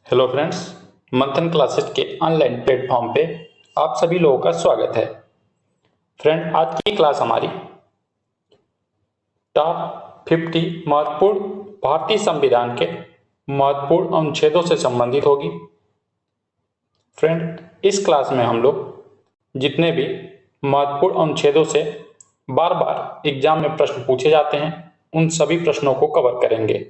Hello friends, मंथन classes के online platform पे आप सभी लोगों का स्वागत है। फ्रेंड, आज की क्लास हमारी टॉप 50 महत्वपूर्ण भारतीय संविधान के महत्वपूर्ण अनुच्छेदों से संबंधित होगी। फ्रेंड, इस क्लास में हम लोग जितने भी महत्वपूर्ण अनुच्छेदों से बार बार एग्जाम में प्रश्न पूछे जाते हैं उन सभी प्रश्नों को कवर करेंगे।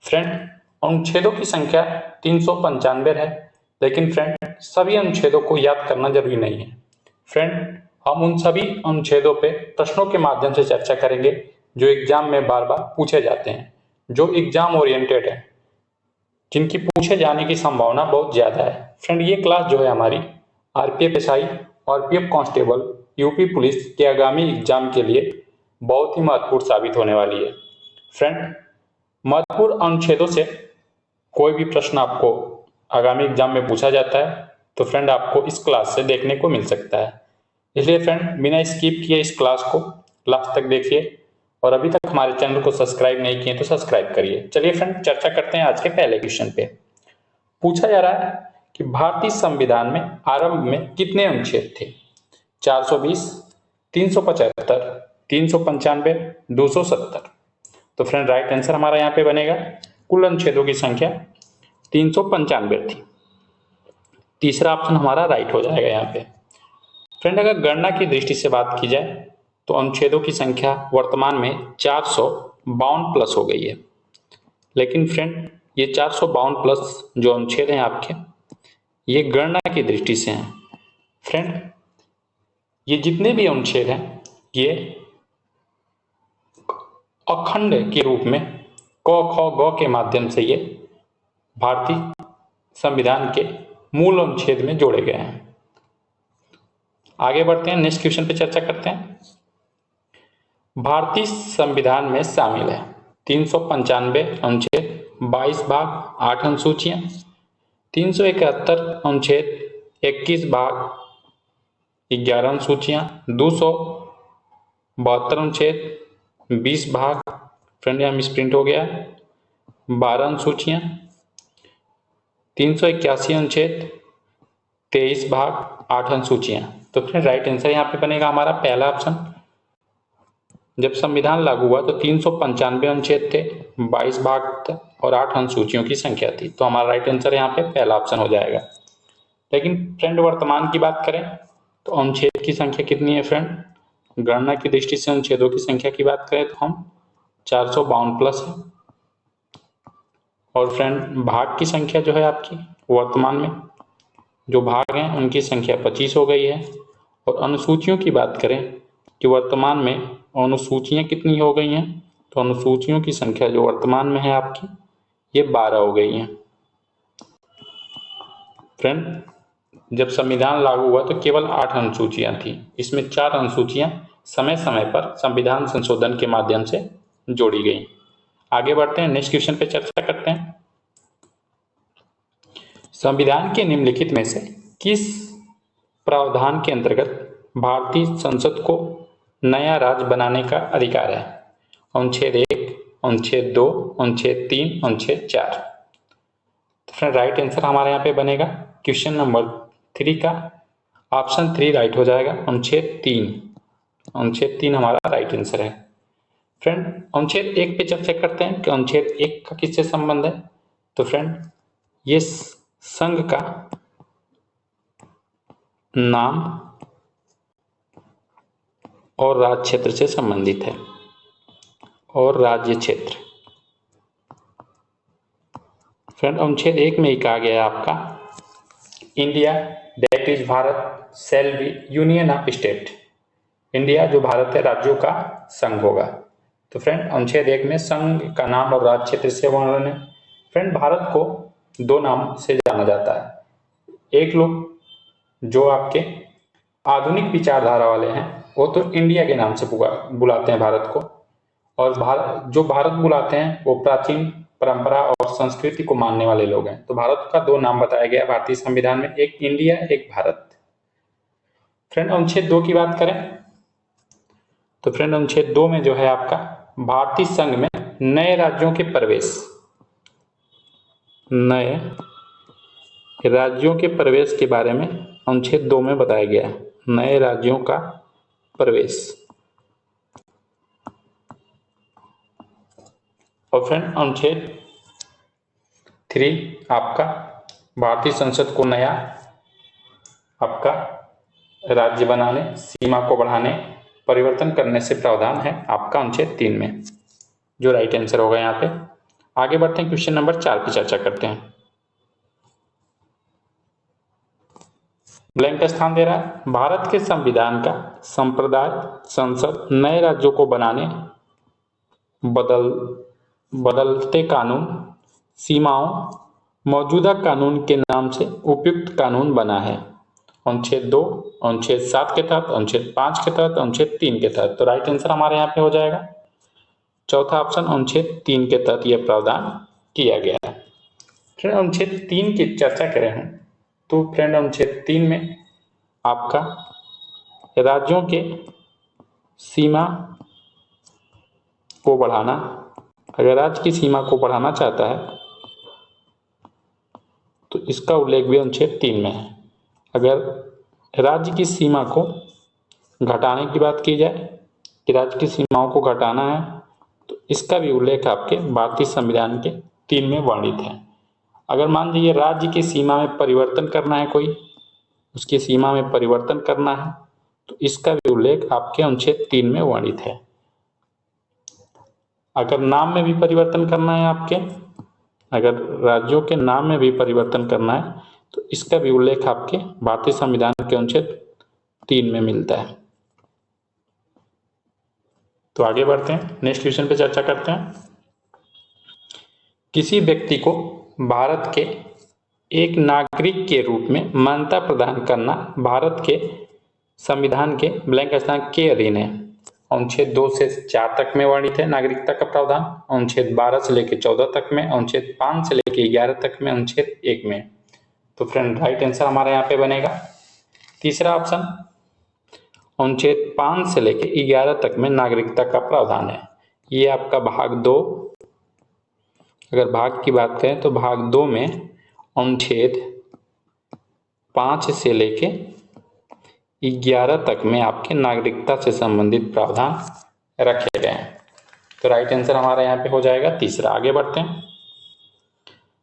फ्रेंड, अनुच्छेदों की संख्या 395 है, लेकिन फ्रेंड सभी अनुच्छेदों को याद करना जरूरी नहीं है। फ्रेंड, हम उन सभी अनुच्छेदों पे प्रश्नों के माध्यम से चर्चा करेंगे जो एग्जाम में बार बार पूछे जाते हैं, जो एग्जाम ओरिएंटेड है, जिनकी पूछे जाने की संभावना बहुत ज्यादा है। फ्रेंड, ये क्लास जो है हमारी आरपीएफ एसआई और पीएफ कांस्टेबल यूपी पुलिस के आगामी एग्जाम के लिए बहुत ही महत्वपूर्ण साबित होने वाली है। फ्रेंड, महत्वपूर्ण अनुच्छेदों से कोई भी प्रश्न आपको आगामी एग्जाम में पूछा जाता है तो फ्रेंड आपको इस क्लास से देखने को मिल सकता है। इसलिए फ्रेंड, बिना स्किप किए इस क्लास को लास्ट तक देखिए और अभी तक हमारे चैनल को सब्सक्राइब नहीं किए तो सब्सक्राइब करिए। चलिए फ्रेंड, चर्चा करते हैं आज के पहले क्वेश्चन पे। पूछा जा रहा है कि भारतीय संविधान में आरंभ में कितने अनुच्छेद थे? 420, 375, 395, 270। तो फ्रेंड राइट आंसर हमारा यहाँ पे बनेगा कुल अनुच्छेदों की संख्या 395 थी। तीसरा ऑप्शन हमारा राइट हो जाएगा यहाँ पे। फ्रेंड, अगर गणना की दृष्टि से बात की जाए तो अनुच्छेदों की संख्या वर्तमान में 452 प्लस हो गई है। लेकिन फ्रेंड, ये 452 प्लस जो अनुच्छेद हैं आपके, ये गणना की दृष्टि से हैं। फ्रेंड, ये जितने भी अनुच्छेद हैं ये अखंड के रूप में क ख ग के माध्यम से ये भारतीय संविधान के मूल अनुच्छेद में जोड़े गए हैं। आगे बढ़ते हैं, नेक्स्ट क्वेश्चन पे चर्चा करते हैं। भारतीय संविधान में शामिल है 395 अनुच्छेद, 22 भाग, 8 अनुसूचियां, 371 अनुच्छेद, 21 भाग, 11 अनुसूचियां, 272 अनुच्छेद, 20 भाग, फ्रेंड यहाँ मिसप्रिंट हो गया, 12 अनुसूचियां, 381 अनुच्छेद, 23 भाग, 8 अनुसूचियां। तो फ्रेंड राइट आंसर यहाँ पे बनेगा हमारा पहला ऑप्शन। जब संविधान लागू हुआ तो 395 अनुच्छेद थे, 22 भाग थे और 8 अनुसूचियों की संख्या थी। तो हमारा राइट आंसर यहाँ पे पहला ऑप्शन हो जाएगा। लेकिन फ्रेंड वर्तमान की बात करें तो अनुच्छेद की संख्या कितनी है? फ्रेंड, गणना की दृष्टि से अनुच्छेदों की संख्या की बात करें तो हम 452 प्लस है। और फ्रेंड भाग की संख्या जो है आपकी वर्तमान में जो भाग हैं उनकी संख्या 25 हो गई है। और अनुसूचियों की बात करें कि वर्तमान में अनुसूचियां कितनी हो गई हैं, तो अनुसूचियों की संख्या जो वर्तमान में है आपकी ये 12 हो गई हैं। फ्रेंड, जब संविधान लागू हुआ तो केवल 8 अनुसूचियां थी, इसमें 4 अनुसूचियां समय समय पर संविधान संशोधन के माध्यम से जोड़ी गई। आगे बढ़ते हैं, नेक्स्ट क्वेश्चन पे चर्चा करते हैं। संविधान के निम्नलिखित में से किस प्रावधान के अंतर्गत भारतीय संसद को नया राज्य बनाने का अधिकार है? अनुच्छेद 1, अनुच्छेद 2, अनुच्छेद 3, अनुच्छेद 4। तो फ्रेंड राइट आंसर हमारे यहाँ पे बनेगा क्वेश्चन नंबर 3 का ऑप्शन 3 राइट हो जाएगा, अनुच्छेद 3। अनुच्छेद 3 हमारा राइट आंसर है। फ्रेंड, अनुच्छेद 1 पे चर्चा करते हैं कि अनुच्छेद 1 का किससे संबंध है। तो फ्रेंड ये संघ का नाम और राज्य क्षेत्र से संबंधित है। और राज्य क्षेत्र फ्रेंड अनुच्छेद 1 में ही कहा गया है आपका India that is Bharat shall be union of state. India जो भारत है राज्यों का संघ होगा। तो फ्रेंड अनुच्छेद 1 में संघ का नाम और राज्य क्षेत्र से वर्णन है। फ्रेंड, भारत को 2 नाम से जाना जाता है। एक लोग जो आपके आधुनिक विचारधारा वाले हैं वो तो इंडिया के नाम से बुलाते हैं भारत को, और भारत बुलाते हैं वो प्राचीन परंपरा और संस्कृति को मानने वाले लोग हैं। तो भारत का 2 नाम बताया गया भारतीय संविधान में, एक इंडिया, एक भारत। फ्रेंड अनुच्छेद 2 की बात करें तो फ्रेंड अनुच्छेद 2 में जो है आपका भारतीय संघ में नए राज्यों के प्रवेश, नए राज्यों के प्रवेश के बारे में अनुच्छेद 2 में बताया गया है, नए राज्यों का प्रवेश। और फ्रेंड अनुच्छेद 3 आपका भारतीय संसद को नया आपका राज्य बनाने, सीमा को बढ़ाने, परिवर्तन करने से प्रावधान है आपका अनुच्छेद 3 में, जो राइट आंसर होगा यहाँ पे। आगे बढ़ते हैं, क्वेश्चन नंबर 4 की चर्चा करते हैं। ब्लैंक स्थान दे रहा है, भारत के संविधान का संप्रदाय संसद नए राज्यों को बनाने, बदलते कानून, सीमाओं, मौजूदा कानून के नाम से उपयुक्त कानून बना है। अनुच्छेद 2, अनुच्छेद 7 के तहत, अनुच्छेद 5 के तहत, अनुच्छेद 3 के तहत। तो राइट आंसर हमारे यहाँ पे हो जाएगा चौथा ऑप्शन, अनुच्छेद 3 के तहत यह प्रावधान किया गया है। फ्रेंड अनुच्छेद 3 की चर्चा करें हम तो फ्रेंड अनुच्छेद 3 में आपका राज्यों के सीमा को बढ़ाना, अगर राज्य की सीमा को बढ़ाना चाहता है तो इसका उल्लेख भी अनुच्छेद 3 में है। अगर राज्य की सीमा को घटाने की बात की जाए कि राज्य की सीमाओं को घटाना है तो इसका भी उल्लेख आपके भारतीय संविधान के 3 में वर्णित है। अगर मान लीजिए राज्य की सीमा में परिवर्तन करना है, कोई उसकी सीमा में परिवर्तन करना है तो इसका भी उल्लेख आपके अनुच्छेद 3 में वर्णित है। अगर नाम में भी परिवर्तन करना है आपके, अगर राज्यों के नाम में भी परिवर्तन करना है तो इसका भी उल्लेख आपके भारतीय संविधान के अनुच्छेद 3 में मिलता है। तो आगे बढ़ते हैं, नेक्स्ट क्वेश्चन पे चर्चा करते हैं। किसी व्यक्ति को भारत के एक नागरिक के रूप में मान्यता प्रदान करना भारत के संविधान के ब्लैंक स्थान के अधीन है। अनुच्छेद 2 से 4 तक में वर्णित है नागरिकता का प्रावधान, अनुच्छेद 12 से लेकर 14 तक में, अनुच्छेद 5 से लेकर 11 तक में, अनुच्छेद 1 में। तो फ्रेंड राइट आंसर हमारे यहाँ पे बनेगा तीसरा ऑप्शन, अनुच्छेद 5 से लेकर 11 तक में नागरिकता का प्रावधान है। ये आपका भाग 2, अगर भाग की बात करें तो भाग 2 में अनुच्छेद 5 से लेके 11 तक में आपके नागरिकता से संबंधित प्रावधान रखे गए हैं। तो राइट आंसर हमारा यहाँ पे हो जाएगा तीसरा। आगे बढ़ते हैं,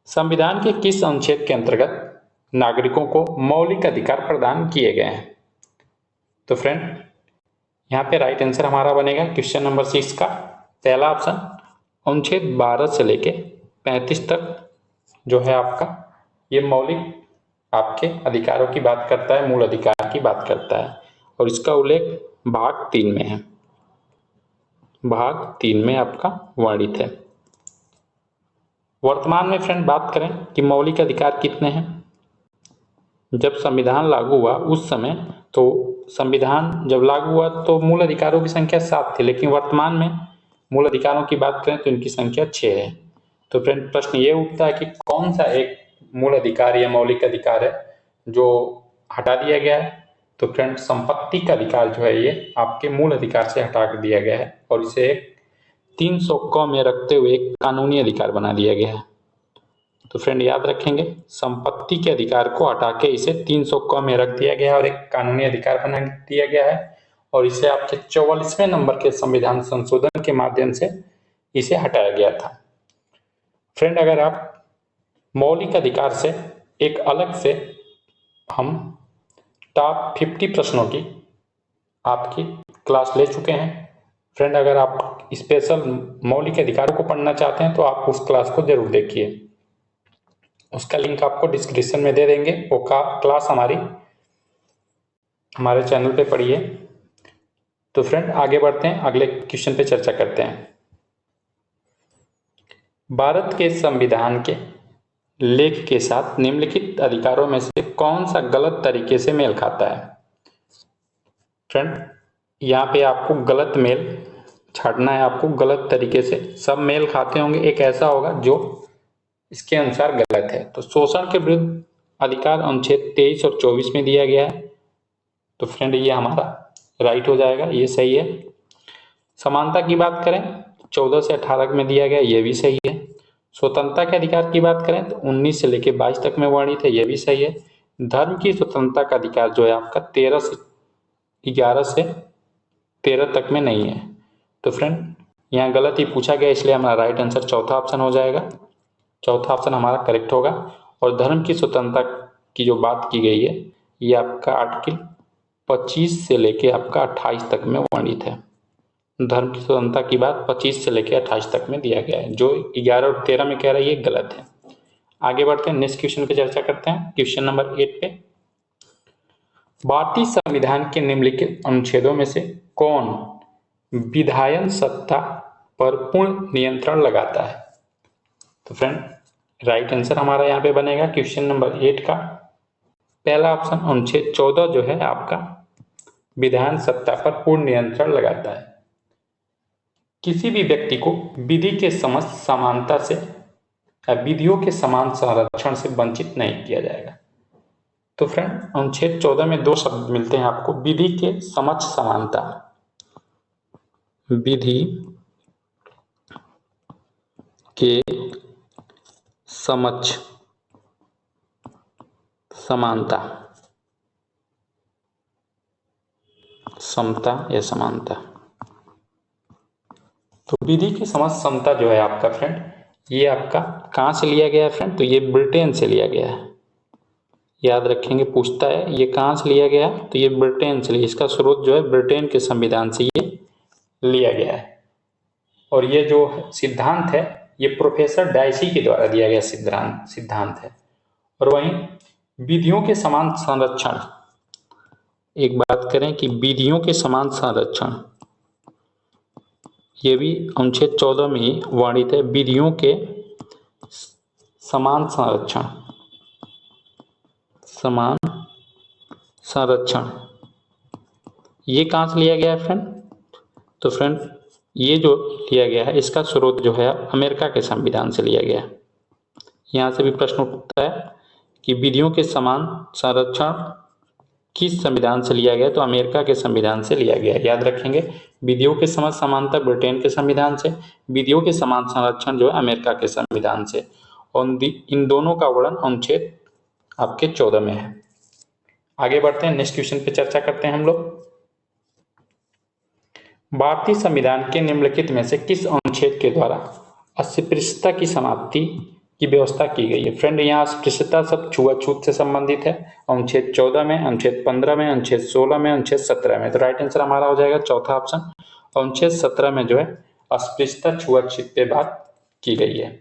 संविधान के किस अनुच्छेद के अंतर्गत नागरिकों को मौलिक अधिकार प्रदान किए गए हैं? तो फ्रेंड यहाँ पे राइट आंसर हमारा बनेगा क्वेश्चन नंबर 6 का पहला ऑप्शन, अनुच्छेद 12 से लेके 35 तक जो है आपका ये मौलिक आपके अधिकारों की बात करता है, मूल अधिकार की बात करता है और इसका उल्लेख भाग 3 में है, भाग 3 में आपका वर्णित है। वर्तमान में फ्रेंड बात करें कि मौलिक अधिकार कितने हैं, जब संविधान लागू हुआ उस समय, तो संविधान जब लागू हुआ तो मूल अधिकारों की संख्या 7 थी, लेकिन वर्तमान में मूल अधिकारों की बात करें तो इनकी संख्या 6 है। तो फ्रेंड प्रश्न ये उठता है कि कौन सा एक मूल अधिकार या मौलिक अधिकार है जो हटा दिया गया है? तो फ्रेंड संपत्ति का अधिकार जो है ये आपके मूल अधिकार से हटा दिया गया है और इसे 300 क में रखते हुए एक कानूनी अधिकार बना दिया गया है। तो फ्रेंड याद रखेंगे, संपत्ति के अधिकार को हटा के इसे 300 क में रख दिया गया है और एक कानूनी अधिकार बना दिया गया है और इसे आपके 44वें नंबर के संविधान संशोधन के माध्यम से इसे हटाया गया था। फ्रेंड अगर आप मौलिक अधिकार से एक अलग से हम टॉप 50 प्रश्नों की आपकी क्लास ले चुके हैं। फ्रेंड अगर आप स्पेशल मौलिक अधिकारों को पढ़ना चाहते हैं तो आप उस क्लास को जरूर देखिए, उसका लिंक आपको डिस्क्रिप्शन में दे देंगे। वो क्लास हमारे चैनल पे पढ़िए। तो फ्रेंड आगे बढ़ते हैं, अगले क्वेश्चन पे चर्चा करते हैं। भारत के संविधान के लेख के साथ निम्नलिखित अधिकारों में से कौन सा गलत तरीके से मेल खाता है? फ्रेंड यहाँ पे आपको गलत मेल छाटना है, आपको गलत तरीके से, सब मेल खाते होंगे, एक ऐसा होगा जो इसके अनुसार गलत है। तो शोषण के विरुद्ध अधिकार अनुच्छेद 23 और 24 में दिया गया है, तो फ्रेंड ये हमारा राइट हो जाएगा, ये सही है। समानता की बात करें 14 से 18 में दिया गया, ये भी सही है। स्वतंत्रता के अधिकार की बात करें तो 19 से लेकर 22 तक में वर्णित है, यह भी सही है। धर्म की स्वतंत्रता का अधिकार जो है आपका 11 से 13 तक में नहीं है। तो फ्रेंड यहाँ गलत ही पूछा गया, इसलिए हमारा राइट आंसर चौथा ऑप्शन हो जाएगा। चौथा ऑप्शन हमारा करेक्ट होगा। और धर्म की स्वतंत्रता की जो बात की गई है ये आपका आर्टिकल 25 से लेके आपका 28 तक में वर्णित है। धर्म की स्वतंत्रता की बात 25 से लेकर 28 तक में दिया गया है। जो 11 और 13 में कह रहा है ये गलत है। आगे बढ़ते हैं, नेक्स्ट क्वेश्चन पे चर्चा करते हैं। क्वेश्चन नंबर 8 पे, भारतीय संविधान के निम्नलिखित अनुच्छेदों में से कौन विधायन सत्ता पर पूर्ण नियंत्रण लगाता है? तो फ्रेंड राइट आंसर हमारा यहाँ पे बनेगा क्वेश्चन नंबर 8 का पहला ऑप्शन, अनुच्छेद 14 जो है आपका विधायन सत्ता पर पूर्ण नियंत्रण लगाता है। किसी भी व्यक्ति को विधि के समस्त समानता से या विधियों के समान संरक्षण से वंचित नहीं किया जाएगा। तो फ्रेंड अनुच्छेद 14 में दो शब्द मिलते हैं आपको, विधि के समक्ष समानता, विधि के समक्ष समानता, समता या समानता। तो विधि की समक्ष समता जो है आपका फ्रेंड ये आपका कहाँ से लिया गया है फ्रेंड? तो ये ब्रिटेन से लिया गया है, याद रखेंगे, पूछता है ये कहाँ से लिया गया है, तो ये ब्रिटेन से लिया, इसका स्रोत जो है ब्रिटेन के संविधान से ये लिया गया है। और ये जो सिद्धांत है ये प्रोफेसर डायसी के द्वारा दिया गया सिद्धांत है। और वहीं विधियों के समान संरक्षण, एक बात करें कि विधियों के समान संरक्षण ये भी अनुच्छेद 14 में ही वर्णित है, विधियों के समान संरक्षण, समान संरक्षण ये कहाँ से लिया गया है फ्रेंड? तो फ्रेंड ये जो लिया गया है इसका स्रोत जो है अमेरिका के संविधान से लिया गया है। यहाँ से भी प्रश्न उठता है कि विधियों के समान संरक्षण किस संविधान से लिया गया? तो अमेरिका के संविधान से लिया गया है। याद रखेंगे, विधियों के समान समानता ब्रिटेन के संविधान से, विधियों के समान संरक्षण जो है अमेरिका के संविधान से। और इन दोनों का वर्णन अनुच्छेद आपके 14 में है। आगे बढ़ते हैं, नेक्स्ट क्वेश्चन पे चर्चा करते हैं हम लोग। भारतीय संविधान के निम्नलिखित में से किस अनुच्छेद के द्वारा अस्पृश्यता की समाप्ति की व्यवस्था की गई है? फ्रेंड यहाँ अस्पृश्यता सब छुआछूत से संबंधित है, अनुच्छेद 14 में, अनुच्छेद 15 में, अनुच्छेद 16 में, अनुच्छेद 17 में। तो राइट आंसर हमारा हो जाएगा चौथा ऑप्शन, अनुच्छेद 17 में जो है अस्पृश्यता छुआछूत पे बात की गई है।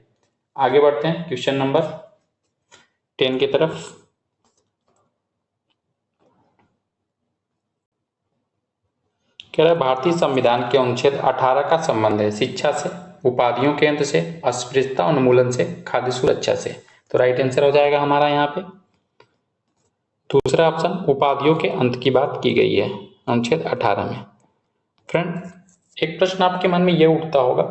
आगे बढ़ते हैं क्वेश्चन नंबर 10 की तरफ। कह रहा है भारतीय संविधान के अनुच्छेद 18 का संबंध है शिक्षा से, उपाधियों के अंत से, अस्पृश्यता उन्मूलन से, खाद्य सुरक्षा से। तो राइट आंसर हो जाएगा हमारा यहाँ पे दूसरा ऑप्शन, उपाधियों के अंत की बात की गई है अनुच्छेद 18 में। फ्रेंड एक प्रश्न आपके मन में ये उठता होगा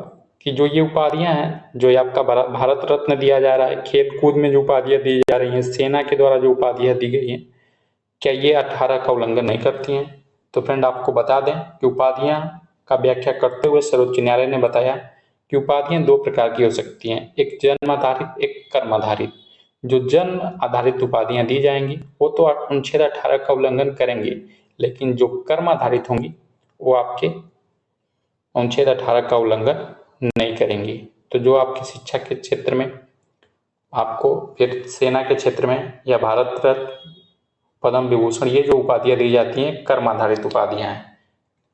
कि जो ये उपाधियां हैं, जो ये आपका भारत रत्न दिया जा रहा है, खेल कूद में जो उपाधियां दी जा रही हैं, सेना के द्वारा जो उपाधियां दी गई हैं, क्या ये 18 का उल्लंघन नहीं करती हैं? तो फ्रेंड आपको बता दें कि उपाधियां का व्याख्या करते हुए सर्वोच्च न्यायालय ने बताया कि उपाधियां दो प्रकार की हो सकती हैं, एक जन्म आधारित, एक कर्म आधारित। जो जन्म आधारित उपाधियां दी जाएंगी वो तो अनुच्छेद 18 का उल्लंघन करेंगी, लेकिन जो कर्म आधारित होंगी वो आपके अनुच्छेद 18 का उल्लंघन नहीं करेंगी। तो जो आपकी शिक्षा के क्षेत्र में आपको, फिर सेना के क्षेत्र में या भारत रत्न, पद्म विभूषण, ये जो उपाधियां दी जाती हैं कर्म आधारित उपाधियां हैं।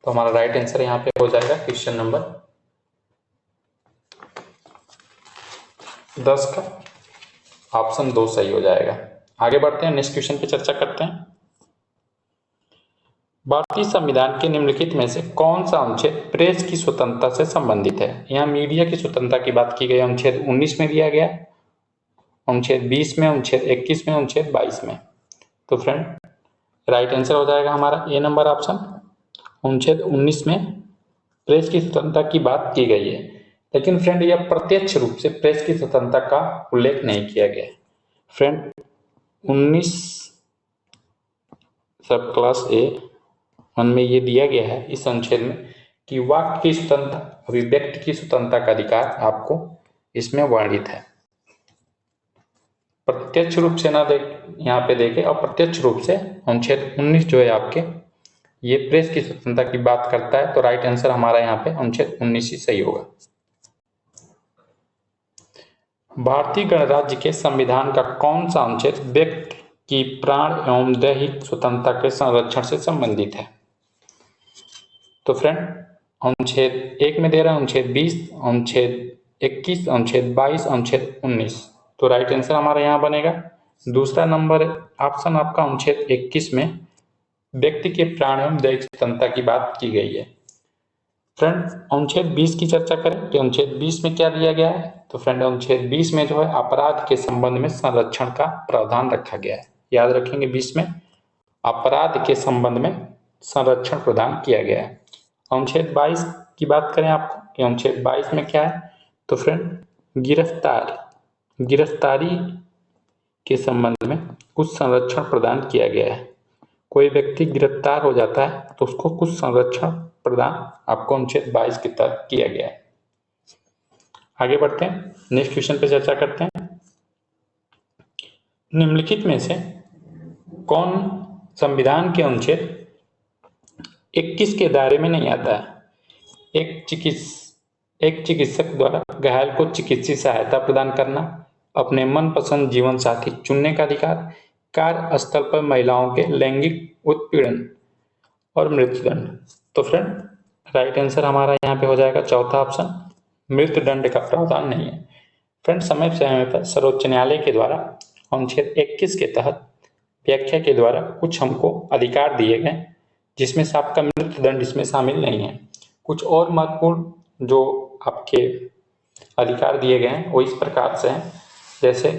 तो हमारा राइट आंसर यहाँ पे हो जाएगा क्वेश्चन नंबर 10 का ऑप्शन 2 सही हो जाएगा। आगे बढ़ते हैं, नेक्स्ट क्वेश्चन पे चर्चा करते हैं। भारतीय संविधान के निम्नलिखित में से कौन सा अनुच्छेद प्रेस की स्वतंत्रता से संबंधित है? यहाँ मीडिया की स्वतंत्रता की बात की गई, अनुच्छेद 19 में दिया गया, अनुच्छेद 20 में, अनुच्छेद 21 में, अनुच्छेद 22 में। तो फ्रेंड राइट आंसर हो जाएगा हमारा ए नंबर ऑप्शन, अनुच्छेद 19 में प्रेस की स्वतंत्रता की बात की गई है। लेकिन फ्रेंड यह प्रत्यक्ष रूप से प्रेस की स्वतंत्रता का उल्लेख नहीं किया गया। फ्रेंड 19 सब क्लास ए 1 में ये दिया गया है इस अनुच्छेद में कि वाक्य की स्वतंत्रता, अभिव्यक्ति की स्वतंत्रता का अधिकार आपको इसमें वर्णित है। प्रत्यक्ष रूप से ना यहाँ पे देखें, अप्रत्यक्ष रूप से अनुच्छेद 19 जो है आपके ये प्रेस की स्वतंत्रता की बात करता है, तो राइट आंसर हमारा यहाँ पे अनुच्छेद 19 ही सही होगा। भारतीय गणराज्य के संविधान का कौन सा अनुच्छेद व्यक्ति की प्राण एवं दैहिक स्वतंत्रता के संरक्षण से संबंधित है? तो फ्रेंड अनुच्छेद 1 में दे रहा है अनुच्छेद 20, अनुच्छेद 21, अनुच्छेद 22, अनुच्छेद 19। तो राइट आंसर हमारा यहाँ बनेगा दूसरा नंबर ऑप्शन आपका अनुच्छेद 21 में व्यक्ति के प्राण एवं दैहिक स्वतंत्रता की बात की गई है। फ्रेंड अनुच्छेद 20 की चर्चा करें तो अनुच्छेद 20 में क्या दिया गया है? तो फ्रेंड अनुच्छेद 20 में जो है अपराध के संबंध में संरक्षण का प्रावधान रखा गया है। याद रखेंगे 20 में अपराध के संबंध में संरक्षण प्रदान किया गया है। अनुच्छेद 22 की बात करें आपको कि अनुच्छेद 22 में क्या है? तो फ्रेंड गिरफ्तारी के संबंध में कुछ संरक्षण प्रदान किया गया है। कोई व्यक्ति गिरफ्तार हो जाता है तो उसको कुछ संरक्षण प्रदान आपको अनुच्छेद 22 के तहत किया गया है। आगे बढ़ते हैं, नेक्स्ट क्वेश्चन पे चर्चा करते हैं। निम्नलिखित में से कौन संविधान के अनुच्छेद 21 के दायरे में नहीं आता है? एक चिकित्सक द्वारा घायल को चिकित्सीय सहायता प्रदान करना, अपने मनपसंद जीवन साथी चुनने का अधिकार, कार्यस्थल पर महिलाओं के लैंगिक उत्पीड़न और मृत्युदंड। तो फ्रेंड राइट आंसर हमारा यहाँ पे हो जाएगा चौथा ऑप्शन, मृत्युदंड का प्रावधान नहीं है। फ्रेंड समय पर सर्वोच्च न्यायालय के द्वारा अनुच्छेद 21 के तहत व्याख्या के द्वारा कुछ हमको अधिकार दिए गए जिसमें से आपका मृत्युदंड इसमें शामिल नहीं है। कुछ और महत्वपूर्ण जो आपके अधिकार दिए गए हैं वो इस प्रकार से हैं, जैसे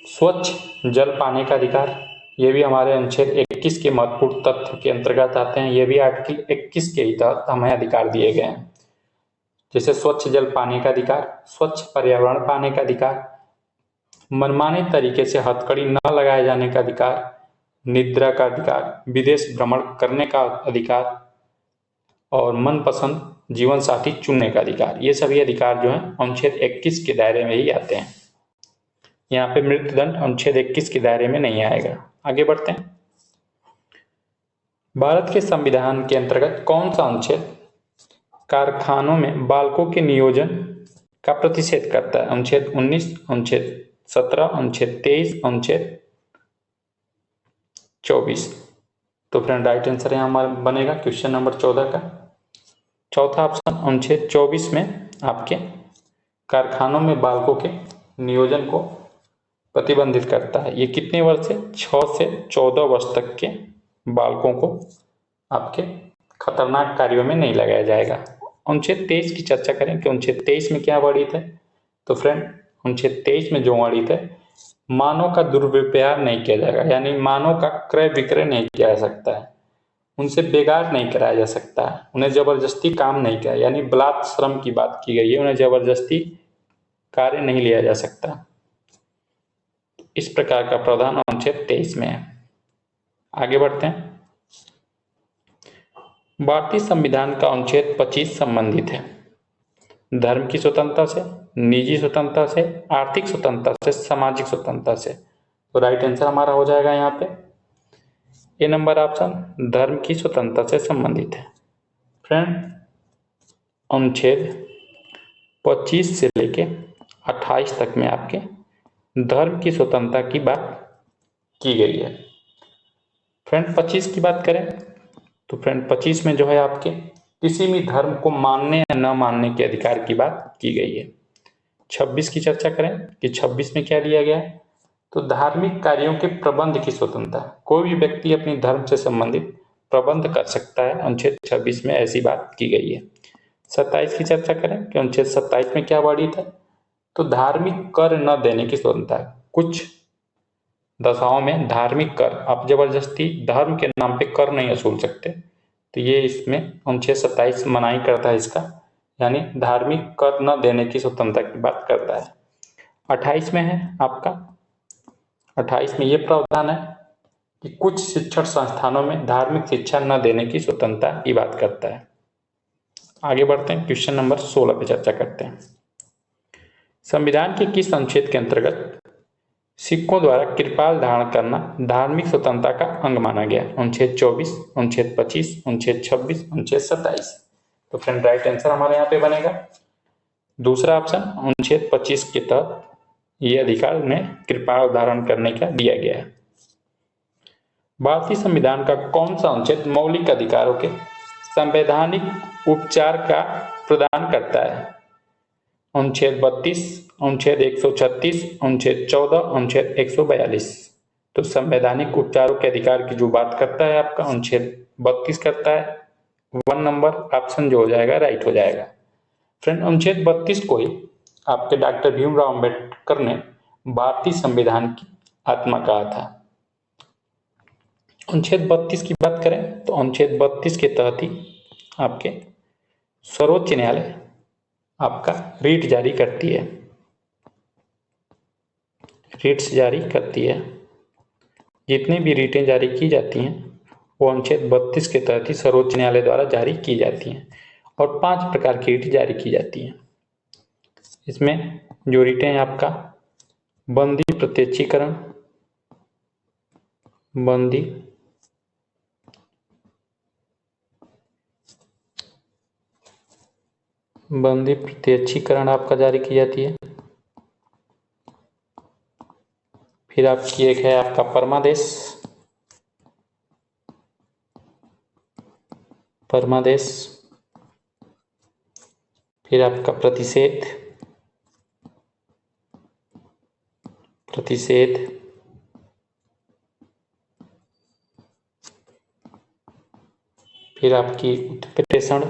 स्वच्छ जल पाने का अधिकार, ये भी हमारे अनुच्छेद 21 के महत्वपूर्ण तथ्य के अंतर्गत आते हैं। ये भी आर्टिकल 21 के ही तहत हमें अधिकार दिए गए हैं, जैसे स्वच्छ जल पाने का अधिकार, स्वच्छ पर्यावरण पाने का अधिकार, मनमाने तरीके से हथकड़ी न लगाए जाने का अधिकार, निद्रा का अधिकार, विदेश भ्रमण करने का अधिकार और मनपसंद जीवन साथी चुनने का अधिकार। ये सभी अधिकार जो हैं अनुच्छेद 21 के दायरे में ही आते हैं। यहाँ पे मृत्युदंड अनुच्छेद 21 के दायरे में नहीं आएगा। आगे बढ़ते हैं, भारत के संविधान के अंतर्गत कौन सा अनुच्छेद कारखानों में बालकों के नियोजन का प्रतिषेध करता है? अनुच्छेद 19, अनुच्छेद 17, अनुच्छेद 23, अनुच्छेद 24। तो फ्रेंड राइट आंसर यहाँ हमारा बनेगा क्वेश्चन नंबर 14 का चौथा ऑप्शन, अनुच्छेद 24 में आपके कारखानों में बालकों के नियोजन को प्रतिबंधित करता है। ये कितने वर्ष से? 6 से 14 वर्ष तक के बालकों को आपके खतरनाक कार्यों में नहीं लगाया जाएगा। अनुच्छेद 23 की चर्चा करें कि अनुच्छेद 23 में क्या वर्णित है? तो फ्रेंड अनुच्छेद 23 में जो वर्णित है, मानव का दुर्व्यवहार नहीं किया जाएगा, यानी मानव का क्रय विक्रय नहीं किया जा सकता है, उनसे बेगार नहीं कराया जा सकता है, उन्हें जबरदस्ती काम नहीं किया, यानी बलात् श्रम की बात की गई है, उन्हें जबरदस्ती कार्य नहीं लिया जा सकता। इस प्रकार का प्रावधान अनुच्छेद 23 में है। आगे बढ़ते हैं, भारतीय संविधान का अनुच्छेद 25 संबंधित है धर्म की स्वतंत्रता से, निजी स्वतंत्रता से, आर्थिक स्वतंत्रता से, सामाजिक स्वतंत्रता से। तो राइट आंसर हमारा हो जाएगा यहाँ पे ए नंबर ऑप्शन, धर्म की स्वतंत्रता से संबंधित है। फ्रेंड अनुच्छेद 25 से लेके 28 तक में आपके धर्म की स्वतंत्रता की बात की गई है। फ्रेंड 25 की बात करें तो फ्रेंड 25 में जो है आपके किसी भी धर्म को मानने या न मानने के अधिकार की बात की गई है। 26 की चर्चा करें कि 26 में क्या दिया गया है? तो धार्मिक कार्यों के प्रबंध की स्वतंत्रता, कोई भी व्यक्ति अपनी धर्म से संबंधित प्रबंध कर सकता है, अनुच्छेद 26 में ऐसी बात की गई है। 27 की चर्चा करें कि अनुच्छेद 27 में क्या वर्णित है? तो धार्मिक कर न देने की स्वतंत्रता है। कुछ दशाओं में धार्मिक कर, आप जबरदस्ती धर्म के नाम पे कर नहीं वसूल सकते, तो ये इसमें अनुच्छेद 27 मनाही करता है इसका, यानी धार्मिक कर न देने की स्वतंत्रता की बात करता है। 28 में है आपका, 28 में ये प्रावधान है कि कुछ शिक्षण संस्थानों में धार्मिक शिक्षा न देने की स्वतंत्रता की बात करता है। आगे बढ़ते हैं, क्वेश्चन नंबर 16 पे चर्चा करते हैं। संविधान के किस अनुच्छेद के अंतर्गत सिखों द्वारा कृपाल धारण करना धार्मिक स्वतंत्रता का अंग माना गया? अनुच्छेद 24, अनुच्छेद 25, अनुच्छेद 26, अनुच्छेद 27। तो फ्रेंड राइट आंसर हमारे यहाँ पे बनेगा दूसरा ऑप्शन, अनुच्छेद 25 के तहत ये अधिकार उन्हें कृपाल धारण करने का दिया गया है। भारतीय संविधान का कौन सा अनुच्छेद मौलिक अधिकारों के संवैधानिक उपचार का प्रदान करता है? अनुच्छेद 32, अनुच्छेद 136, अनुच्छेद 14, अनुच्छेद 142। तो संवैधानिक उपचारों के अधिकार की जो बात करता है आपका अनुच्छेद 32 करता है। 1 नंबर ऑप्शन जो हो जाएगा राइट हो जाएगा। फ्रेंड अनुच्छेद 32 को ही आपके डॉक्टर भीमराव अंबेडकर ने भारतीय संविधान की आत्मा कहा था। अनुच्छेद 32 की बात करें तो अनुच्छेद 32 के तहत ही आपके सर्वोच्च न्यायालय आपका रीट जारी करती है, रीट्स जारी करती है। जितनी भी रीटें जारी की जाती हैं वो अनुच्छेद 32 के तहत ही सर्वोच्च न्यायालय द्वारा जारी की जाती हैं और 5 प्रकार की रीट जारी की जाती हैं। इसमें जो रीटें हैं आपका बंदी प्रत्यक्षीकरण, बंदी प्रत्यक्षीकरण आपका जारी की जाती है। फिर आपकी एक है आपका परमादेश, फिर आपका प्रतिषेध, फिर आपकी उत्प्रेषण,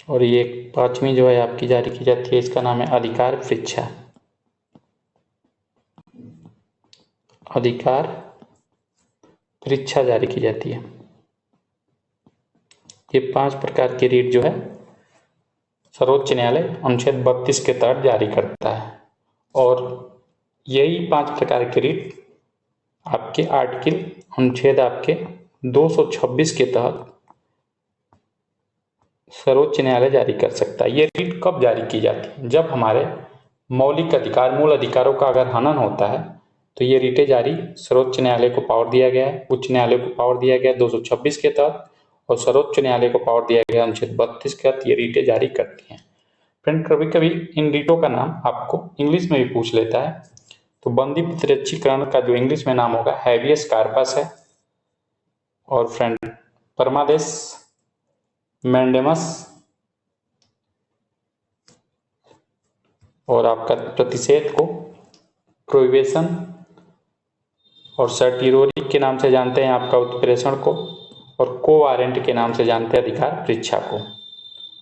और ये 5वीं जो है आपकी जारी की जाती है, इसका नाम है अधिकार परीक्षा। अधिकार परीक्षा जारी की जाती है। ये 5 प्रकार की रीट जो है सर्वोच्च न्यायालय अनुच्छेद 32 के तहत जारी करता है और यही 5 प्रकार की रीट आपके आर्टिकल अनुच्छेद आपके 226 के तहत सर्वोच्च न्यायालय जारी कर सकता है। ये रीट कब जारी की जाती है? जब हमारे मौलिक अधिकार, मूल अधिकारों का अगर हनन होता है तो ये रीटें जारी सर्वोच्च न्यायालय को पावर दिया गया है, उच्च न्यायालय को पावर दिया गया 226 के तहत और सर्वोच्च न्यायालय को पावर दिया गया अनुच्छेद 32 के तहत ये रीटें जारी करती हैं। फ्रेंड कभी कभी इन रीटों का नाम आपको इंग्लिश में भी पूछ लेता है, तो बंदी प्रत्यक्षीकरण का जो इंग्लिश में नाम होगा हैबियस कार्पस है, और फ्रेंड परमादेश मैंडेमस, और आपका प्रतिषेध को प्रोहिबिशन और सर्टिरोरी के नाम से जानते हैं आपका उत्प्रेषण को, और को वारंट के नाम से जानते हैं अधिकार परीक्षा को।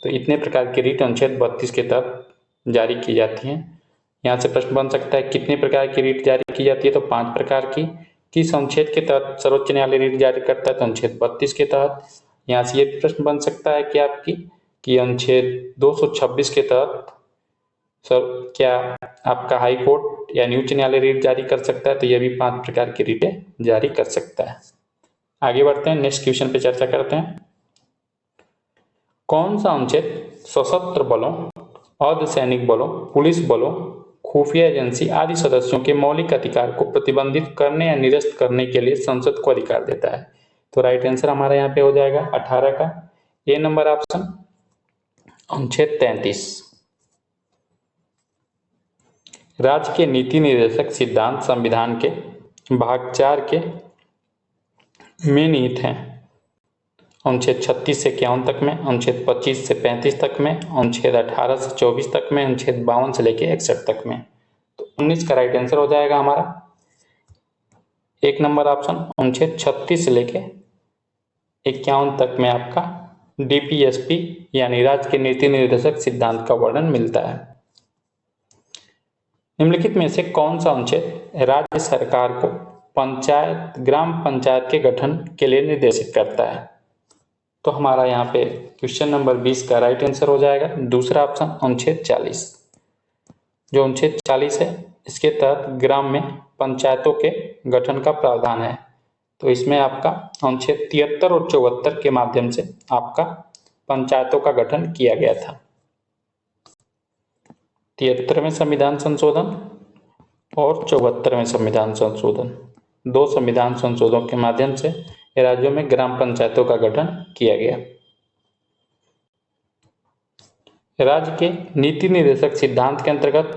तो इतने प्रकार की रीट अनुच्छेद 32 के तहत जारी की जाती हैं। यहाँ से प्रश्न बन सकता है कितने प्रकार की रीट जारी की जाती है? तो 5 प्रकार की। किस अनुच्छेद के तहत सर्वोच्च न्यायालय रीट जारी करता है? तो अनुच्छेद 32 के तहत। यहाँ से ये प्रश्न बन सकता है कि आपकी कि अनुच्छेद 226 के तहत सर क्या आपका हाई कोर्ट या उच्च न्यायालय रीट जारी कर सकता है? तो ये भी 5 प्रकार की रीटें जारी कर सकता है। आगे बढ़ते हैं, नेक्स्ट क्वेश्चन पे चर्चा करते हैं। कौन सा अनुच्छेद सशस्त्र बलों, अर्धसैनिक बलों, पुलिस बलों, खुफिया एजेंसी आदि सदस्यों के मौलिक अधिकार को प्रतिबंधित करने या निरस्त करने के लिए संसद को अधिकार देता है? तो राइट आंसर हमारा यहाँ पे हो जाएगा 18 का ए नंबर ऑप्शन, अनुच्छेद 33। राज्य के नीति निर्देशक सिद्धांत संविधान के भाग 4 के में निहित हैं। अनुच्छेद 36 से 51 तक में, अनुच्छेद 25 से 35 तक में, अनुच्छेद 18 से 24 तक में, अनुच्छेद 52 से लेके 61 तक में। तो 19 का राइट आंसर हो जाएगा हमारा 1 नंबर ऑप्शन, अनुच्छेद 36 से लेके 51 तक में आपका डीपीएसपी यानी राज्य के नीति निर्देशक सिद्धांत का वर्णन मिलता है। निम्नलिखित में से कौन सा अनुच्छेद राज्य सरकार को पंचायत, ग्राम पंचायत के गठन के लिए निर्देशित करता है? तो हमारा यहाँ पे क्वेश्चन नंबर 20 का राइट आंसर हो जाएगा दूसरा ऑप्शन, अनुच्छेद 40। जो अनुच्छेद 40 है इसके तहत ग्राम में पंचायतों के गठन का प्रावधान है। तो इसमें आपका अनुच्छेद 73 और 74 के माध्यम से आपका पंचायतों का गठन किया गया था? 73वें संविधान संशोधन और 74वें संविधान संशोधन। दो संविधान संशोधनों के माध्यम से राज्यों में ग्राम पंचायतों का गठन किया गया। राज्य के नीति निर्देशक सिद्धांत के अंतर्गत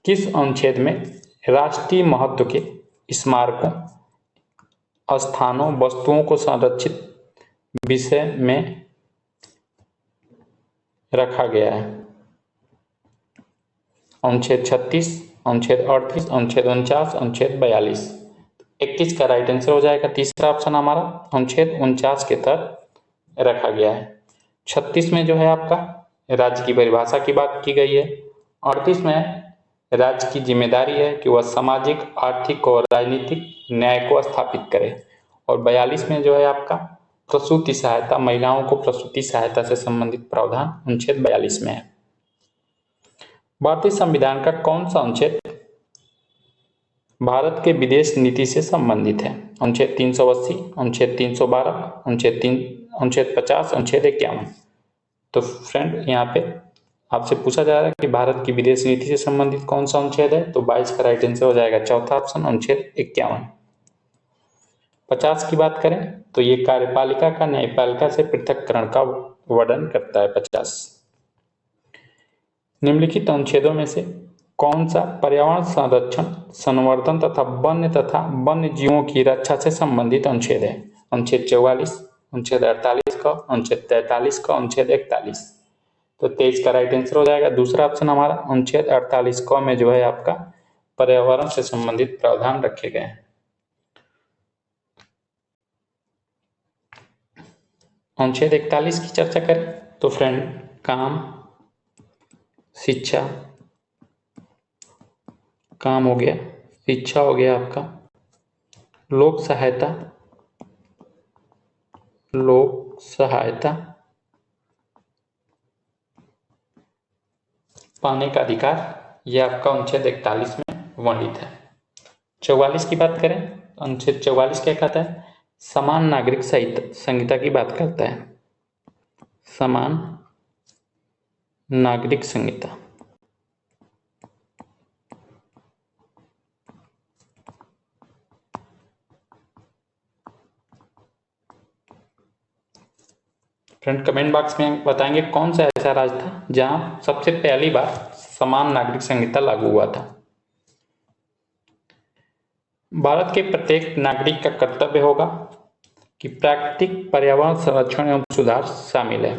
किस अनुच्छेद में राष्ट्रीय महत्व के स्मारकों, स्थानों, वस्तुओं को संरक्षित विषय में रखा गया है? अनुच्छेद 36, अनुच्छेद 38, अनुच्छेद 49, अनुच्छेद 42। 21 का राइट आंसर हो जाएगा तीसरा ऑप्शन हमारा, अनुच्छेद 49 के तहत रखा गया है। 36 में जो है आपका राज्य की परिभाषा की बात की गई है। 38 में राज्य की जिम्मेदारी है कि वह सामाजिक, आर्थिक और राजनीतिक न्याय को स्थापित करे। और 42 में जो है आपका प्रसूति सहायता, महिलाओं को प्रसूति सहायता से संबंधित प्रावधान अनुच्छेद 42 में है। भारतीय संविधान का कौन सा अनुच्छेद भारत के विदेश नीति से संबंधित है? अनुच्छेद 380, अनुच्छेद 312, अनुच्छेद 50, अनुच्छेद 51। तो फ्रेंड यहाँ पे आपसे पूछा जा रहा है कि भारत की विदेश नीति से संबंधित कौन सा अनुच्छेद है, तो 22 का राइट आंसर हो जाएगा चौथा ऑप्शन, अनुच्छेद 51। 50 की बात करें तो ये कार्यपालिका का न्यायपालिका से पृथक्करण का वर्णन करता है 50। निम्नलिखित अनुच्छेदों में से कौन सा पर्यावरण संरक्षण, संवर्धन तथा वन्य जीवों की रक्षा से संबंधित अनुच्छेद है? अनुच्छेद 44, अनुच्छेद 48 का, अनुच्छेद 43 का, अनुच्छेद 41। तो 23 का राइट आंसर हो जाएगा दूसरा ऑप्शन हमारा, अनुच्छेद 48 का में जो है आपका पर्यावरण से संबंधित प्रावधान रखे गए हैं। अनुच्छेद 41 की चर्चा करें तो फ्रेंड काम, शिक्षा, काम हो गया, शिक्षा हो गया आपका, लोक सहायता, पाने का अधिकार, यह आपका अनुच्छेद 41 में वर्णित है। 44 की बात करें, अनुच्छेद 44 क्या कहता है? समान नागरिक संहिता की बात करता है, समान नागरिक संहिता। फ्रेंड कमेंट बॉक्स में बताएंगे कौन सा ऐसा राज्य था जहां सबसे पहली बार समान नागरिक संहिता लागू हुआ था। भारत के प्रत्येक नागरिक का कर्तव्य होगा कि प्राकृतिक पर्यावरण संरक्षण एवं सुधार शामिल है।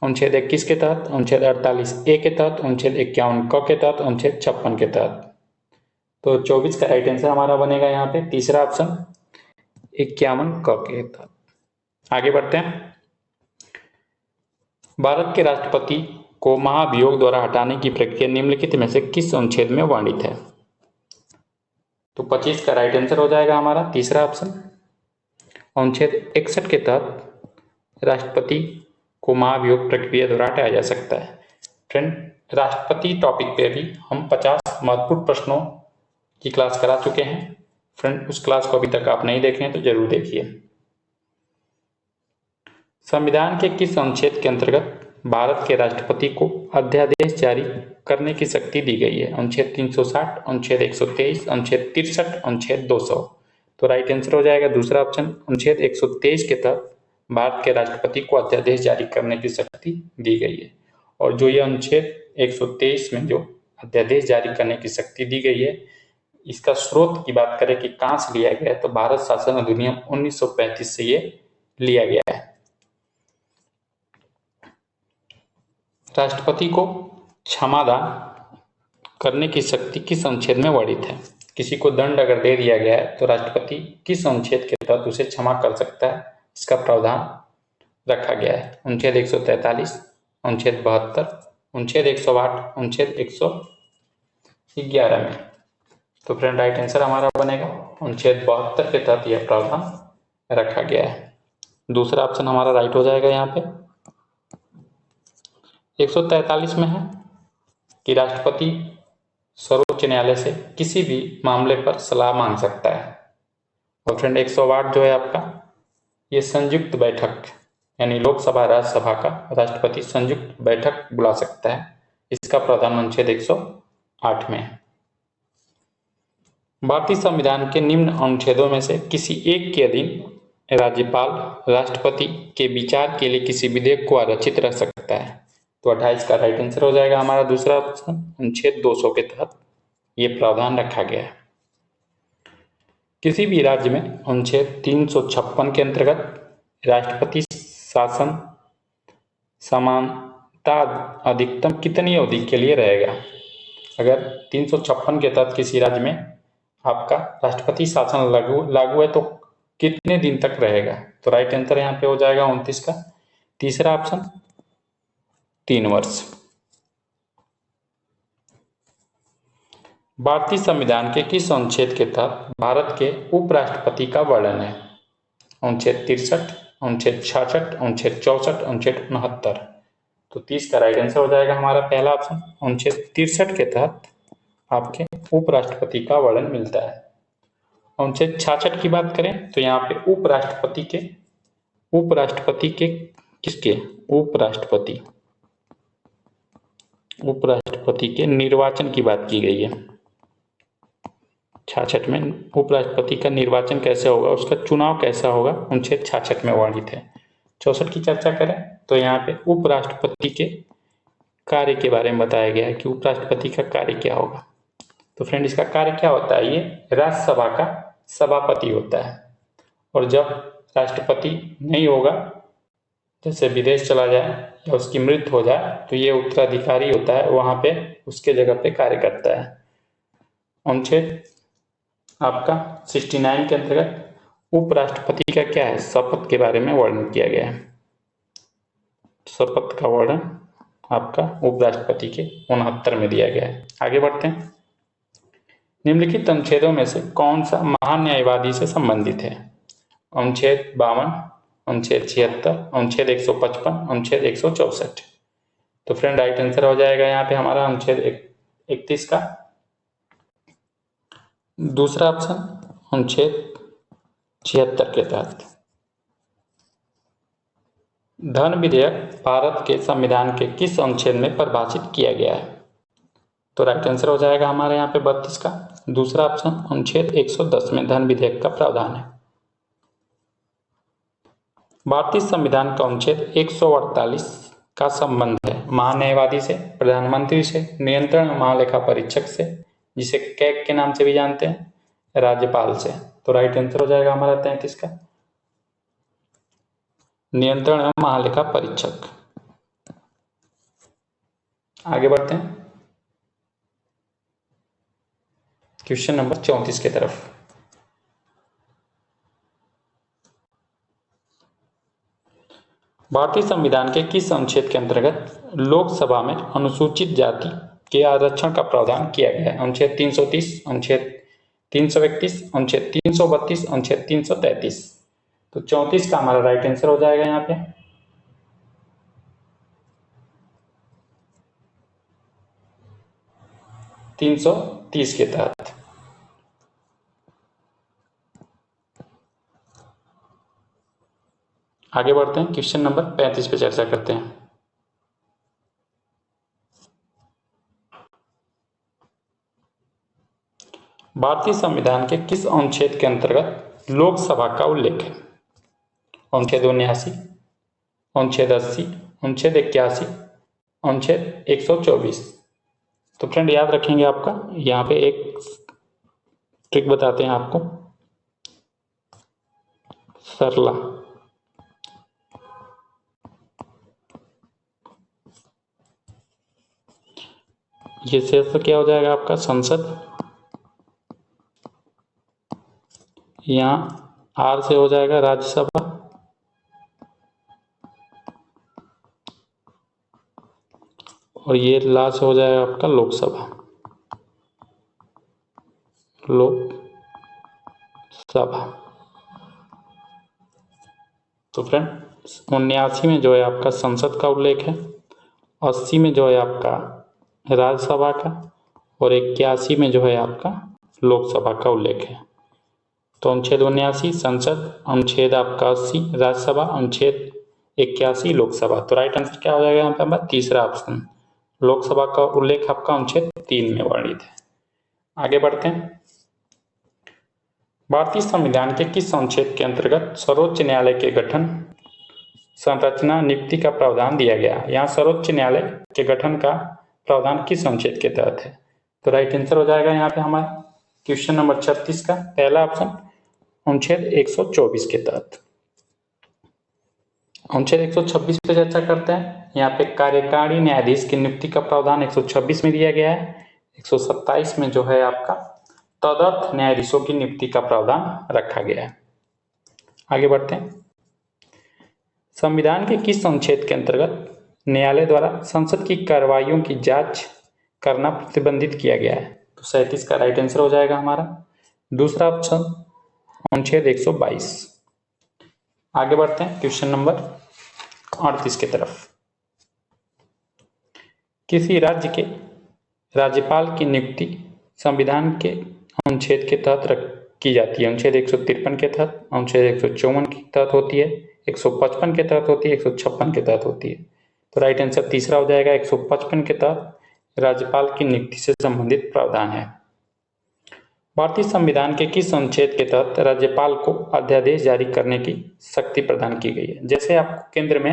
अनुच्छेद 21 के तहत, अनुच्छेद 48A के तहत, अनुच्छेद 51 क के तहत, अनुच्छेद 56 के तहत। तो 24 का राइट आंसर हमारा बनेगा यहाँ पे तीसरा ऑप्शन, 51 क के तहत। आगे बढ़ते हैं। भारत के राष्ट्रपति को महाभियोग द्वारा हटाने की प्रक्रिया निम्नलिखित में से किस अनुच्छेद में वर्णित है? तो 25 का राइट आंसर हो जाएगा हमारा तीसरा ऑप्शन, अनुच्छेद 61 के तहत राष्ट्रपति को महाभियोग प्रक्रिया द्वारा हटाया जा सकता है। फ्रेंड राष्ट्रपति टॉपिक पे भी हम 50 महत्वपूर्ण प्रश्नों की क्लास करा चुके हैं। फ्रेंड उस क्लास को अभी तक आप नहीं देखे हैं तो जरूर देखिए। संविधान के किस अनुच्छेद के अंतर्गत भारत के राष्ट्रपति को अध्यादेश जारी करने की शक्ति दी गई है? अनुच्छेद 360, अनुच्छेद 123, अनुच्छेद 63, अनुच्छेद 200। तो राइट आंसर हो जाएगा दूसरा ऑप्शन, अनुच्छेद 123 के तहत भारत के राष्ट्रपति को अध्यादेश जारी करने की शक्ति दी गई है। और जो ये अनुच्छेद 123 में जो अध्यादेश जारी करने की शक्ति दी गई है, इसका स्रोत की बात करें कि कहाँ से लिया गया है, तो भारत शासन अधिनियम 1935 से ये लिया गया है। राष्ट्रपति को क्षमादान करने की शक्ति किस अनुच्छेद में वर्णित है? किसी को दंड अगर दे दिया गया है तो राष्ट्रपति किस अनुच्छेद के तहत उसे क्षमा कर सकता है, इसका प्रावधान रखा गया है। अनुच्छेद 143, अनुच्छेद 72, अनुच्छेद 108, अनुच्छेद 111 में। तो फ्रेंड राइट आंसर हमारा बनेगा अनुच्छेद 72 के तहत यह प्रावधान रखा गया है। दूसरा ऑप्शन हमारा राइट हो जाएगा यहाँ पे। 143 में है कि राष्ट्रपति सर्वोच्च न्यायालय से किसी भी मामले पर सलाह मांग सकता है। और फ्रेंड 108 जो है आपका ये संयुक्त बैठक यानी लोकसभा राज्यसभा का राष्ट्रपति संयुक्त बैठक बुला सकता है। इसका प्रावधान अनुच्छेद 108 में है। भारतीय संविधान के निम्न अनुच्छेदों में से किसी एक के अधीन राज्यपाल राष्ट्रपति के विचार के लिए किसी विधेयक को आरक्षित रख सकता है। तो 28 का राइट आंसर हो जाएगा हमारा दूसरा ऑप्शन। अनुच्छेद 200 के तहत ये प्रावधान रखा गया है। किसी भी राज्य में अनुच्छेद 356 के अंतर्गत राष्ट्रपति शासन समानता अधिकतम कितनी अवधि के लिए रहेगा। अगर 356 के तहत किसी राज्य में आपका राष्ट्रपति शासन लागू है तो कितने दिन तक रहेगा। तो राइट आंसर यहाँ पे हो जाएगा 29 का तीसरा ऑप्शन 3 वर्ष। भारतीय संविधान के किस अनुच्छेद के तहत भारत के उपराष्ट्रपति का वर्णन है। अनुच्छेद 63, अनुच्छेद 66, अनुच्छेद 64, अनुच्छेद 69। तो 30 का राइट आंसर हो जाएगा हमारा पहला ऑप्शन। अनुच्छेद 63 के तहत आपके उपराष्ट्रपति का वर्णन मिलता है। अनुच्छेद 66 की बात करें तो यहाँ पे उपराष्ट्रपति के किसके उपराष्ट्रपति के निर्वाचन की बात की गई है। 66 में उपराष्ट्रपति का निर्वाचन कैसे होगा, उसका चुनाव कैसा होगा, अनुच्छेद 66 में वर्णित है। 64 की चर्चा करें तो यहाँ पे उपराष्ट्रपति के कार्य के बारे में बताया गया है कि उपराष्ट्रपति का कार्य क्या होगा। तो फ्रेंड इसका कार्य क्या होता है, ये राज्यसभा का सभापति होता है। और जब राष्ट्रपति नहीं होगा, जैसे विदेश चला जाए या उसकी मृत्यु हो जाए, तो ये उत्तराधिकारी होता है, वहां पे उसके जगह पे कार्य करता है। अनुच्छेद आपका 69 के अंतर्गत उपराष्ट्रपति का क्या है, शपथ के बारे में वर्णन किया गया है। शपथ का वर्णन आपका उपराष्ट्रपति के 69 में दिया गया है। आगे बढ़ते हैं। निम्नलिखित अनुच्छेदों में से कौन सा महान्यायवादी से संबंधित है। अनुच्छेद 52, अनुच्छेद 76, अनुच्छेद 155, अनुच्छेद 164। तो फ्रेंड राइट आंसर हो जाएगा यहाँ पे हमारा अनुच्छेद 31 का दूसरा ऑप्शन, अनुच्छेद 76 के तहत। धन विधेयक भारत के संविधान के किस अनुच्छेद में परिभाषित किया गया है। तो राइट आंसर हो जाएगा हमारे यहाँ पे 32 का दूसरा ऑप्शन, अनुच्छेद 110 में धन विधेयक का प्रावधान है। भारतीय संविधान का अनुच्छेद 148 का संबंध है महान्यायवादी से, प्रधानमंत्री से, नियंत्रण महालेखा परीक्षक से, जिसे कैग के नाम से भी जानते हैं, राज्यपाल से। तो राइट आंसर हो जाएगा हमारा 33 का नियंत्रण महालेखा परीक्षक। आगे बढ़ते हैं क्वेश्चन नंबर 34 की तरफ। भारतीय संविधान के किस अनुच्छेद के अंतर्गत लोकसभा में अनुसूचित जाति के आरक्षण का प्रावधान किया गया है। अनुच्छेद 330, अनुच्छेद 331, अनुच्छेद 332, अनुच्छेद 333। तो 34 का हमारा राइट आंसर हो जाएगा यहाँ पे। तीन 330 के तहत। आगे बढ़ते हैं क्वेश्चन नंबर 35 पे चर्चा करते हैं। भारतीय संविधान के किस अनुच्छेद के अंतर्गत लोकसभा का उल्लेख है। अनुच्छेद 79, अनुच्छेद 80, अनुच्छेद 81, अनुच्छेद 124। तो फ्रेंड याद रखेंगे, आपका यहाँ पे एक ट्रिक बताते हैं आपको, सरला। ये शेष क्या हो जाएगा आपका संसद, यहाँ आर से हो जाएगा राज्यसभा, और ये ला से हो जाएगा आपका लोकसभा, लोकसभा। तो फ्रेंड 79 में जो है आपका संसद का उल्लेख है, 80 में जो है आपका राज्यसभा का, और 81 में जो है आपका लोकसभा का उल्लेख है। तो अनुच्छेद 79 संसद, अनुच्छेद आपका 80 राज्यसभा, अनुच्छेद 81 लोकसभा। तो राइट आंसर क्या हो जाएगा यहाँ पे हमारा तीसरा ऑप्शन, लोकसभा का उल्लेख आपका अनुच्छेद 3 में वर्णित है। आगे बढ़ते हैं। भारतीय संविधान के किस अनुच्छेद के अंतर्गत सर्वोच्च न्यायालय के गठन, संरचना, नियुक्ति का प्रावधान दिया गया? यहाँ सर्वोच्च न्यायालय के गठन का प्रावधान किस अनुच्छेद के तहत है? तो राइट आंसर हो जाएगा यहाँ पे हमारा क्वेश्चन नंबर 36 का पहला ऑप्शन, अनुच्छेद 124 के तहत। अनुच्छेद 126 पे चर्चा करते हैं। यहाँ पे कार्यकारी न्यायाधीश की नियुक्ति का प्रावधान 126 में दिया गया है। 127 में जो है आपका तदर्थ न्यायाधीशों की नियुक्ति का प्रावधान रखा गया है। आगे बढ़ते हैं। संविधान के किस अनुच्छेद के अंतर्गत न्यायालय द्वारा संसद की कार्रवाइयों की जांच करना प्रतिबंधित किया गया है? तो 37 का राइट आंसर हो जाएगा हमारा दूसरा ऑप्शन, अनुच्छेद 122। आगे बढ़ते हैं क्वेश्चन नंबर 38 की तरफ। किसी राज्य के राज्यपाल की नियुक्ति संविधान के अनुच्छेद के तहत की जाती है? अनुच्छेद 153 के तहत, अनुच्छेद 154 के तहत होती है, 155 के तहत होती है, 156 के तहत होती है। तो राइट आंसर तीसरा हो जाएगा, 155 के तहत राज्यपाल की नियुक्ति से संबंधित प्रावधान है। भारतीय संविधान के किस अनुच्छेद के तहत राज्यपाल को अध्यादेश जारी करने की शक्ति प्रदान की गई है? जैसे आपको केंद्र में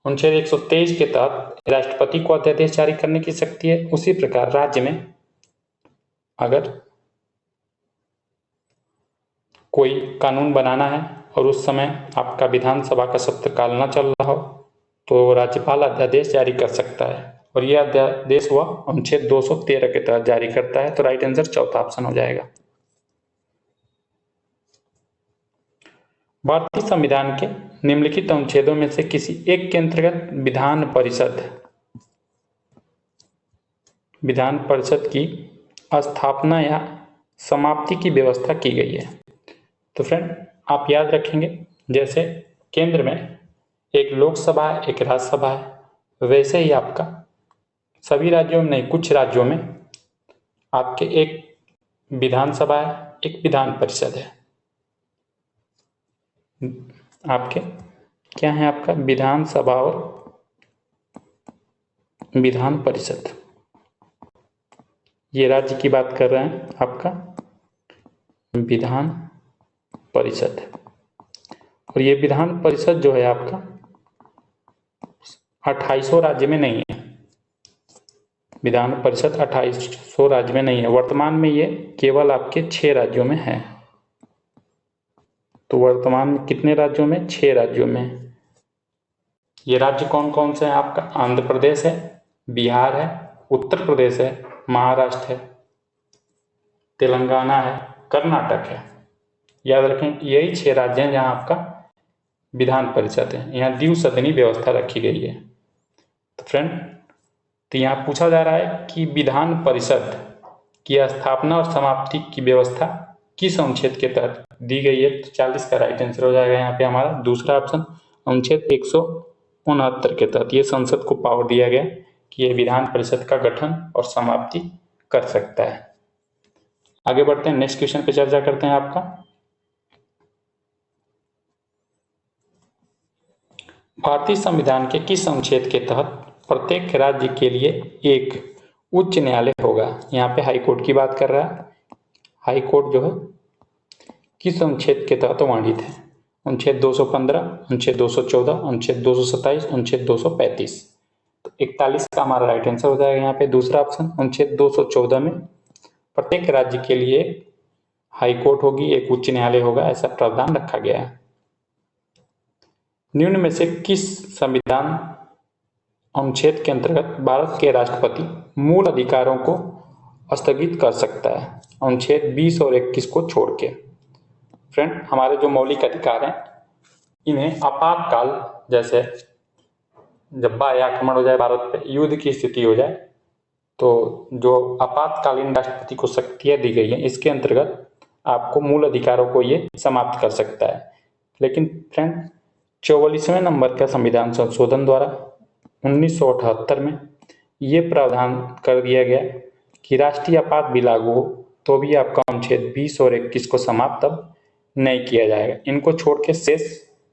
अनुच्छेद 123 के तहत राष्ट्रपति को अध्यादेश जारी करने की शक्ति है, उसी प्रकार राज्य में अगर कोई कानून बनाना है और उस समय आपका विधानसभा का सत्रकाल न चल रहा हो तो राज्यपाल अध्यादेश जारी कर सकता है, और यह अध्यादेश वह अनुच्छेद 213 के तहत जारी करता है। तो राइट आंसर चौथा ऑप्शन हो जाएगा। भारतीय संविधान के निम्नलिखित अनुच्छेदों में से किसी एक के अंतर्गत विधान परिषद की स्थापना या समाप्ति की व्यवस्था की गई है? तो फ्रेंड आप याद रखेंगे, जैसे केंद्र में एक लोकसभा है, एक राज्यसभा है, वैसे ही आपका सभी राज्यों में नहीं, कुछ राज्यों में आपके एक विधानसभा है, एक विधान परिषद है। आपके क्या है? आपका विधानसभा और विधान परिषद। ये राज्य की बात कर रहे हैं, आपका विधान परिषद, और ये विधान परिषद जो है आपका 2800 राज्य में नहीं है। विधान परिषद 2800 राज्य में नहीं है। वर्तमान में ये केवल आपके 6 राज्यों में है। तो वर्तमान में कितने राज्यों में? 6 राज्यों में। ये राज्य कौन कौन से हैं? आपका आंध्र प्रदेश है, बिहार है, उत्तर प्रदेश है, महाराष्ट्र है, तेलंगाना है, कर्नाटक है। याद रखें, यही 6 राज्य हैं जहां आपका विधान परिषद है। यहाँ द्विसदनी व्यवस्था रखी गई है। तो फ्रेंड, तो यहाँ पूछा जा रहा है कि विधान परिषद की स्थापना और समाप्ति की व्यवस्था किस अनुच्छेद के तहत दी गई है? तो 40 का राइट आंसर हो जाएगा यहाँ पे हमारा दूसरा ऑप्शन, अनुच्छेद 169 के तहत ये संसद को पावर दिया गया कि ये विधान परिषद का गठन और समाप्ति कर सकता है। आगे बढ़ते हैं, नेक्स्ट क्वेश्चन पे चर्चा करते हैं। आपका भारतीय संविधान के किस अनुच्छेद के तहत प्रत्येक राज्य के लिए एक उच्च न्यायालय होगा? यहाँ पे हाई कोर्ट की बात कर रहा है। हाई कोर्ट जो है किस अनुच्छेद के तहत वर्णित है? अनुच्छेद 215, अनुच्छेद 214, अनुच्छेद 227, अनुच्छेद 235। तो 41 का हमारा राइट आंसर हो जाएगा यहाँ पे दूसरा ऑप्शन, अनुच्छेद 214 में प्रत्येक राज्य के लिए हाई कोर्ट होगी, एक उच्च न्यायालय होगा, ऐसा प्रावधान रखा गया है। निम्न में से किस संविधान अनुच्छेद के अंतर्गत भारत के राष्ट्रपति मूल अधिकारों को स्थगित कर सकता है? अनुच्छेद 20 और 21 को छोड़ के। फ्रेंड, हमारे जो मौलिक अधिकार हैं इन्हें आपातकाल, जैसे जब बाह्य आक्रमण हो जाए भारत पे, युद्ध की स्थिति हो जाए, तो जो आपातकालीन राष्ट्रपति को शक्तियां दी गई हैं इसके अंतर्गत आपको मूल अधिकारों को ये समाप्त कर सकता है। लेकिन फ्रेंड, 44वें नंबर का संविधान संशोधन द्वारा 1978 में ये प्रावधान कर दिया गया कि राष्ट्रीय आपात भी लागू हो तो भी आपका अनुच्छेद 20 और 21 को समाप्त अब नहीं किया जाएगा। इनको छोड़ के शेष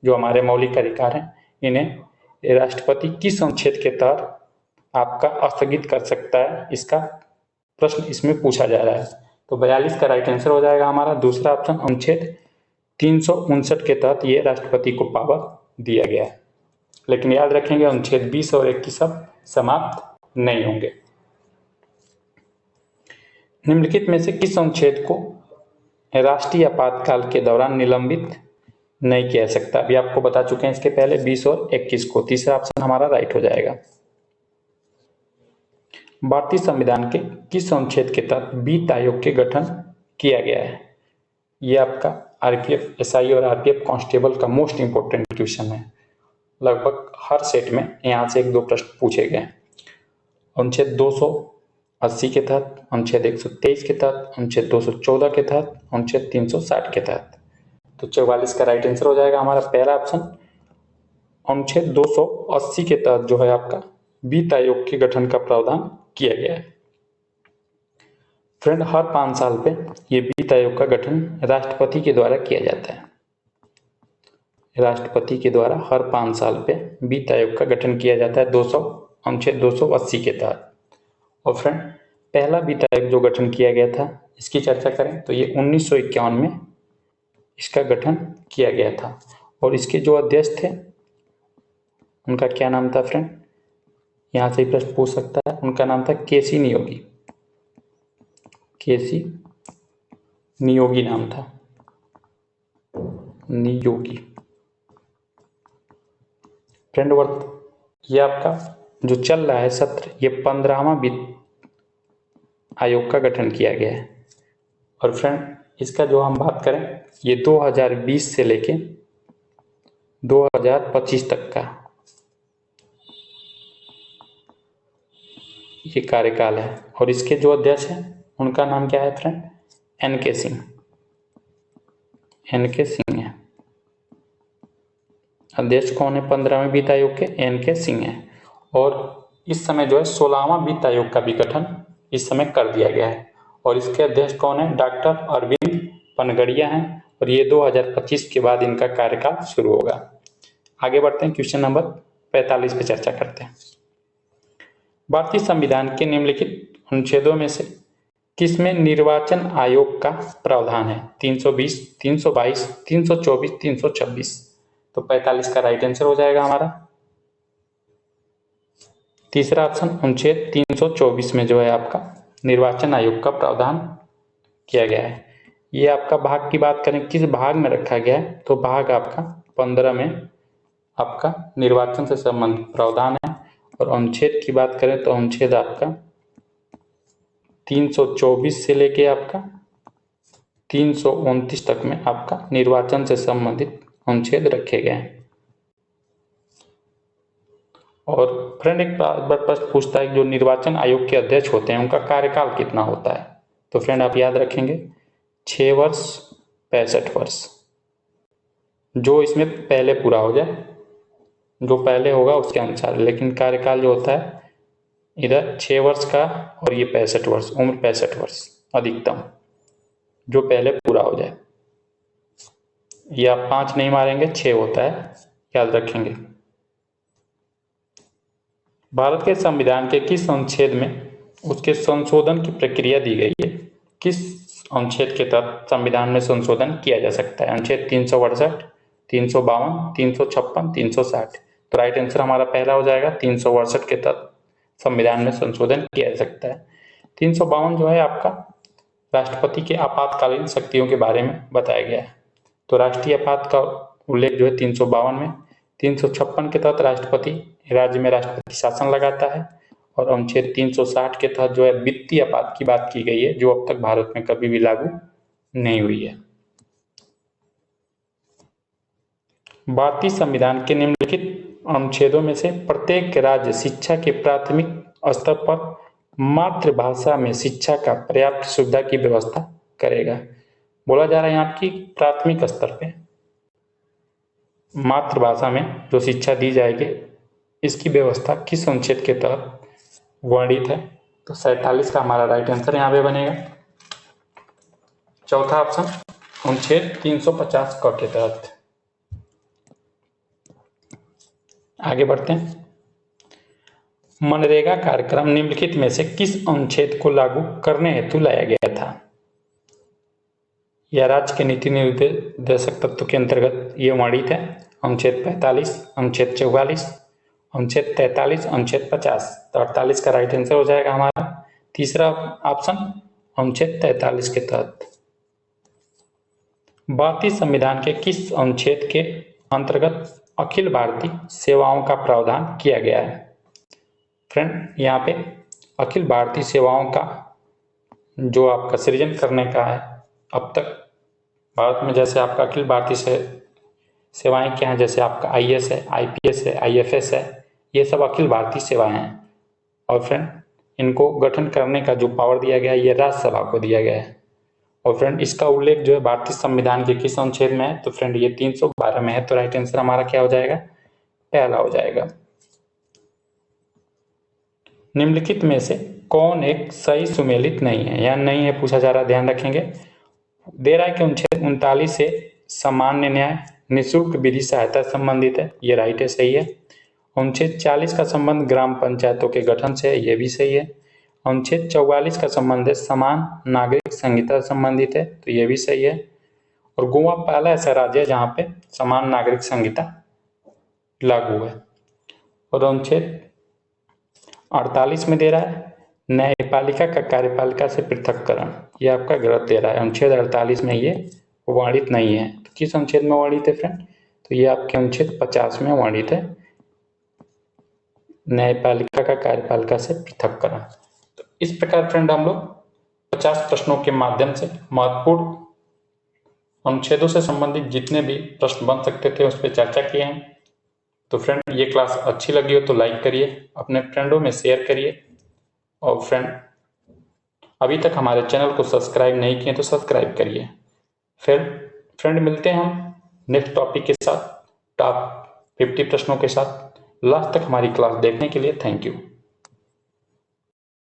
जो हमारे मौलिक अधिकार हैं, इन्हें राष्ट्रपति किस अनुच्छेद के तहत आपका स्थगित कर सकता है, इसका प्रश्न इसमें पूछा जा रहा है। तो 42 का राइट आंसर हो जाएगा हमारा दूसरा ऑप्शन, अनुच्छेद 359 के तहत ये राष्ट्रपति को पावर दिया गया है। लेकिन याद रखेंगे अनुच्छेद 20 और 21 सब समाप्त नहीं होंगे। निम्नलिखित में से किस अनुच्छेद को राष्ट्रीय आपातकाल के दौरान निलंबित नहीं किया जा सकता? अभी आपको बता चुके हैं इसके पहले 20 और 21 को। तीसरा ऑप्शन हमारा राइट हो जाएगा। भारतीय संविधान के किस अनुच्छेद के तहत वित्त आयोग के गठन किया गया है? ये आपका आरपीएफ एसआई और आरपीएफ कांस्टेबल का मोस्ट इंपोर्टेंट क्वेश्चन है। लगभग हर सेट में यहाँ से 1-2 प्रश्न पूछे गए। अनुच्छेद 280 के तहत, अनुच्छेद 123 के तहत, अनुच्छेद 214 के तहत, अनुच्छेद 360 के तहत। तो 44 का राइट आंसर हो जाएगा हमारा पहला ऑप्शन, अनुच्छेद 280 के तहत जो है आपका वित्त आयोग के गठन का प्रावधान किया गया है। फ्रेंड, हर 5 साल पे ये वित्त आयोग का गठन राष्ट्रपति के द्वारा किया जाता है। राष्ट्रपति के द्वारा हर 5 साल पे वित्त आयोग का गठन किया जाता है अनुच्छेद 280 के तहत। और फ्रेंड, पहला वित्त आयोग जो गठन किया गया था, इसकी चर्चा करें तो ये 1951 में इसका गठन किया गया था। और इसके जो अध्यक्ष थे उनका क्या नाम था फ्रेंड? यहाँ से ही प्रश्न पूछ सकता है। उनका नाम था केसी नियोगी। केसी नियोगी नाम था, नियोगी। फ्रेंड, ये आपका जो चल रहा है सत्र, ये 15वां वित्त आयोग का गठन किया गया है। और फ्रेंड, इसका जो हम बात करें, ये 2020 से लेके 2025 तक का ये कार्यकाल है। और इसके जो अध्यक्ष हैं उनका नाम क्या है friend? NK. Singh. NK. Singh है अध्यक्ष। कौन है 15वें वित्त आयोग के? एन.के. सिंह है। और इस समय जो है 16वां वित्त आयोग का भी गठन इस समय कर दिया गया है। और इसके अध्यक्ष कौन है? डॉक्टर अरविंद पनगड़िया हैं। और ये 2025 के बाद इनका कार्यकाल शुरू होगा। आगे बढ़ते हैं, क्वेश्चन नंबर 45 पे चर्चा करते हैं। भारतीय संविधान के निम्नलिखित अनुच्छेदों में से किसमें निर्वाचन आयोग का प्रावधान है? 320, 322, 324, 326। तो 45 का राइट आंसर हो जाएगा हमारा तीसरा ऑप्शन, अनुच्छेद 324 में जो है आपका निर्वाचन आयोग का प्रावधान किया गया है। ये आपका भाग की बात करें, किस भाग में रखा गया है? तो भाग आपका 15 में आपका निर्वाचन से संबंधित प्रावधान है। और अनुच्छेद की बात करें तो अनुच्छेद आपका 324 से लेके आपका 329 तक में आपका निर्वाचन से संबंधित अनुच्छेद रखे गए हैं। और फ्रेंड, एक बार प्रश्न पूछता है कि जो निर्वाचन आयोग के अध्यक्ष होते हैं उनका कार्यकाल कितना होता है? तो फ्रेंड, आप याद रखेंगे 6 वर्ष 65 वर्ष। जो इसमें पहले पूरा हो जाए, जो पहले होगा उसके अनुसार। लेकिन कार्यकाल जो होता है इधर 6 वर्ष का और ये 65 वर्ष, उम्र 65 वर्ष अधिकतम, जो पहले पूरा हो जाए। ये आप 5 नहीं मारेंगे, 6 होता है, याद रखेंगे। भारत के संविधान के किस अनुच्छेद में उसके संशोधन की प्रक्रिया दी गई है? किस अनुच्छेद के तहत संविधान में संशोधन किया जा सकता है? अनुच्छेद 368, 352, 356, 360। तो राइट आंसर हमारा पहला हो जाएगा, 368 के तहत संविधान में संशोधन किया जा सकता है। 352 जो है आपका राष्ट्रपति के आपातकालीन शक्तियों के बारे में बताया गया है। तो राष्ट्रीय आपात का उल्लेख जो है 352 में। 356 के तहत राष्ट्रपति राज्य में राष्ट्रपति शासन लगाता है। और अनुच्छेद 360 के तहत जो है वित्तीय आपात की बात की गई है, जो अब तक भारत में कभी भी लागू नहीं हुई है। भारतीय संविधान के निम्नलिखित अनुच्छेदों में से प्रत्येक राज्य शिक्षा के प्राथमिक स्तर पर मातृभाषा में शिक्षा का पर्याप्त सुविधा की व्यवस्था करेगा। बोला जा रहा है यहाँ की प्राथमिक स्तर पे मातृभाषा में जो शिक्षा दी जाएगी, इसकी व्यवस्था किस अनुच्छेद के तहत वर्णित है? तो 47 का हमारा राइट आंसर यहाँ पे बनेगा। चौथा ऑप्शन, अनुच्छेद 350 क के तहत। आगे बढ़ते हैं। मनरेगा कार्यक्रम निम्नलिखित में से किस अनुच्छेद को लागू करने हेतु लाया गया था? यह राज्य के नीति निर्देशक तत्व के अंतर्गत ये वर्णित है। अनुच्छेद 45, अनुच्छेद 44, अनुच्छेद 43, अनुच्छेद 50। तो 48 का राइट आंसर हो जाएगा हमारा तीसरा ऑप्शन, अनुच्छेद 43 के तहत। भारतीय संविधान के किस अनुच्छेद के अंतर्गत अखिल भारतीय सेवाओं का प्रावधान किया गया है? फ्रेंड, यहाँ पे अखिल भारतीय सेवाओं का जो आपका सृजन करने का है, अब तक भारत में जैसे आपका अखिल भारतीय सेवाएं क्या हैं, जैसे आपका आईएएस है, आईपीएस है, आईएफएस है, ये सब अखिल भारतीय सेवाएं हैं। और फ्रेंड, इनको गठन करने का जो पावर दिया गया है ये राज्यसभा को दिया गया है। और फ्रेंड, इसका उल्लेख जो है भारतीय संविधान के किस अनुच्छेद में है? तो फ्रेंड ये 312 में है। तो राइट आंसर हमारा क्या हो जाएगा? पहला हो जाएगा। निम्नलिखित में से कौन एक सही सुमेलित नहीं है या नहीं है पूछा जा रहा है, ध्यान रखेंगे। दे रहा है कि अनुच्छेद 39 से सामान्य न्याय निःशुल्क विधि सहायता संबंधित है, ये राइट है, सही है। अनुच्छेद 40 का संबंध ग्राम पंचायतों के गठन से है, ये भी सही है। अनुच्छेद 44 का संबंध है समान नागरिक संहिता संबंधित है, तो ये भी सही है। और गोवा पहला ऐसा राज्य है जहां पे समान नागरिक संहिता लागू है। और अनुच्छेद 48 में दे रहा है न्यायपालिका का कार्यपालिका से पृथककरण, ये आपका गलत दे रहा है। अनुच्छेद 48 में ये वर्णित नहीं है। तो किस अनुच्छेद में वर्णित है फ्रेंड? तो ये आपके अनुच्छेद 50 में वर्णित है, न्यायपालिका का कार्यपालिका से पृथककरण। तो इस प्रकार फ्रेंड हम लोग 50 प्रश्नों के माध्यम से महत्वपूर्ण अनुच्छेदों से संबंधित जितने भी प्रश्न बन सकते थे उस पर चर्चा किए हैं। तो फ्रेंड, ये क्लास अच्छी लगी हो तो लाइक करिए, अपने फ्रेंडों में शेयर करिए। और फ्रेंड, अभी तक हमारे चैनल को सब्सक्राइब नहीं किए तो सब्सक्राइब करिए। फिर फ्रेंड, मिलते हैं हम नेक्स्ट टॉपिक के साथ, टॉप 50 प्रश्नों के साथ। लास्ट तक हमारी क्लास देखने के लिए थैंक यू।